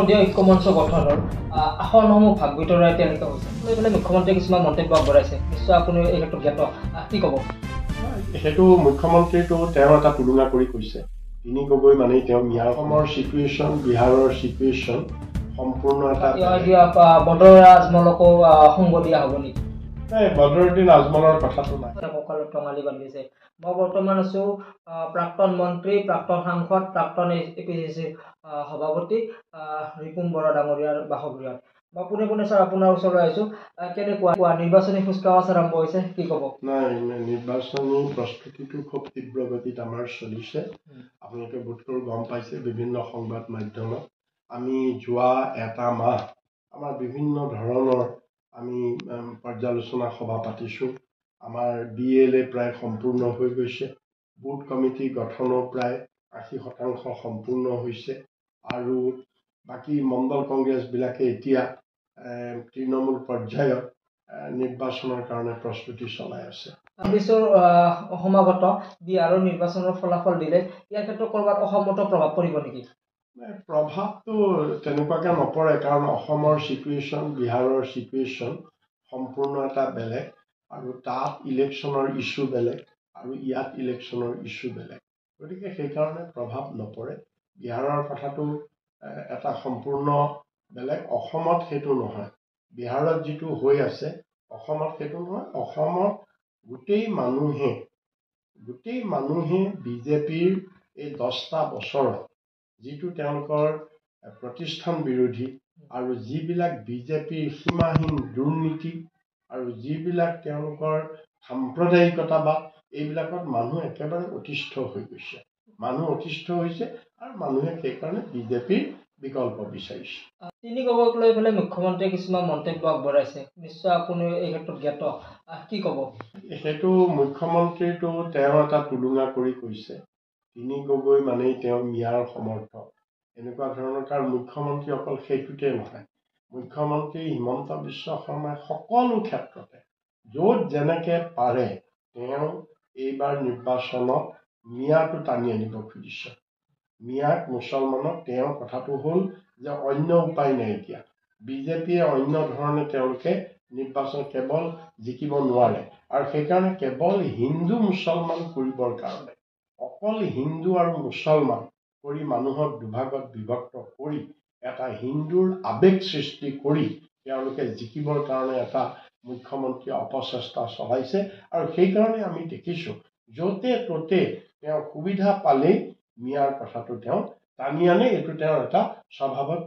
ঐক্যমঞ্চ গঠনৰ আসনসমূহ ভাগ বিতৰাই তেওঁলোকে হৈছে এইফালে মুখ্যমন্ত্ৰীয়ে কিছুমান মন্তব্য আগবঢ়াইছে নিশ্চয় আপুনি এই ক্ষেত্ৰত জ্ঞাত কি ক'ব সেইটো মুখ্যমন্ত্ৰীটো তেওঁ এটা তুলনা কৰি কৈছে তিনি গগৈ মানে তেওঁ অসমৰ চিটুৱেশ্যন বিহাৰৰ চিটুৱেশ্যন সম্পূৰ্ণ এটা বদৰুদ্দিন আজমলকো সংগ দিয়া হ'ব নেকি বদৰুদ্দিন আজমলৰ কথাটো নাই কঁকালত টঙালি বান্ধিছে মই বৰ্তমান আছো প্ৰাক্তন মন্ত্ৰী প্ৰাক্তন সাংসদ প্ৰাক্তন APCC সভাপতি ৰিপুন বৰা ডাঙৰীয়াৰ বাসগৃহত মই পোনে পোনে ছাৰ আপোনাৰ ওচৰলৈ আহিছো কেনেকুৱা নিৰ্বাচনী কুচকাৱাজ আৰম্ভ হৈছে কি ক'ব নাই নিৰ্বাচনী প্ৰস্তুতিটো খুব তীব্ৰ গতিত আমাৰ চলিছে আপোনালোকে বোধকৰো গম পাইছে বিভিন্ন সংবাদ মাধ্যমত আমি যোৱা এটা মাহ আমাৰ বিভিন্ন ধৰণৰ আমি পৰ্যালোচনা সভা পাতিছোঁ আমাৰ BLA প্ৰায় সম্পূৰ্ণ হৈ গৈছে বুথ কমিটি গঠনো প্ৰায় 80% সম্পূৰ্ণ হৈছে আৰু বাকী মণ্ডল কংগ্ৰেছবিলাকে এতিয়া তৃণমূল পৰ্যায়ত নিৰ্বাচনৰ কাৰণে প্ৰস্তুতি চলাই আছে সমাগত বিহাৰৰ নিৰ্বাচনৰ ফলাফল দিলে ইয়াৰ ক্ষেত্ৰত ক'ৰবাত অসমত প্ৰভাৱ পৰিব নেকি প্ৰভাৱটো তেনেকুৱাকৈ নপৰে কাৰণ অসমৰ চিটুৱেশ্যন বিহাৰৰ চিটুৱেশ্যন সম্পূৰ্ণ এটা বেলেগ আৰু তাত ইলেকশ্যনৰ ইছ্যু বেলেগ আৰু ইয়াত ইলেকশ্যনৰ ইছ্যু বেলেগ গতিকে সেইকাৰণে প্ৰভাৱ নপৰে বিহাৰৰ কথাটো এটা সম্পূৰ্ণ বেলেগ অসমত সেইটো নহয় বিহাৰত যিটো হৈ আছে অসমত সেইটো নহয় অসমত গোটেই মানুহে বিজেপিৰ এই 10টা বছৰত যিটো তেওঁলোকৰ প্ৰতিষ্ঠান বিৰোধী আৰু যিবিলাক বিজেপিৰ সীমাহীন দুৰ্নীতি আৰু যিবিলাক তেওঁলোকৰ সাম্প্ৰদায়িকতাবাদ এইবিলাকত মানুহ একেবাৰে অতিষ্ঠ হৈ গৈছে মানুহ অতিষ্ঠ হৈছে আৰু মানুহে সেইকাৰণে বিজেপিৰ বিকল্প বিচাৰিছে তিনি গগৈক লৈ পেলাই মুখ্যমন্ত্ৰীয়ে কিছুমান মন্তব্য আগবঢ়াইছে নিশ্চয় আপুনি এই ক্ষেত্ৰত জ্ঞাত কি ক'ব সেইটো মুখ্যমন্ত্ৰীটো তেওঁ এটা তুলনা কৰি কৈছে তিনি গগৈ মানেই তেওঁ মিয়াৰ সমৰ্থক এনেকুৱা ধৰণৰ কাৰণ মুখ্যমন্ত্ৰী অকল সেইটোতে নহয় মুখ্যমন্ত্ৰী হিমন্ত বিশ্ব শৰ্মাই সকলো ক্ষেত্ৰতে য'ত যেনেকৈ পাৰে তেওঁ এইবাৰ নিৰ্বাচনত মিয়াটো টানি আনিব খুজিছে মিয়াক মুছলমানক তেওঁৰ কথাটো হ'ল যে অন্য উপায় নাইকিয়া বিজেপিয়ে অন্য ধৰণে তেওঁলোকে নিৰ্বাচন কেৱল জিকিব নোৱাৰে আৰু সেইকাৰণে কেৱল হিন্দু মুছলমান কৰিবৰ কাৰণে অকল হিন্দু আৰু মুছলমান কৰি মানুহক দুভাগত বিভক্ত কৰি এটা হিন্দুৰ আৱেগ সৃষ্টি কৰি তেওঁলোকে জিকিবৰ কাৰণে এটা মুখ্যমন্ত্ৰীয়ে অপচেষ্টা চলাইছে আৰু সেইকাৰণে আমি দেখিছোঁ য'তে ত'তে তেওঁ সুবিধা পালেই মিয়াৰ কথাটো তেওঁ টানি আনে এইটো তেওঁৰ এটা স্বভাৱত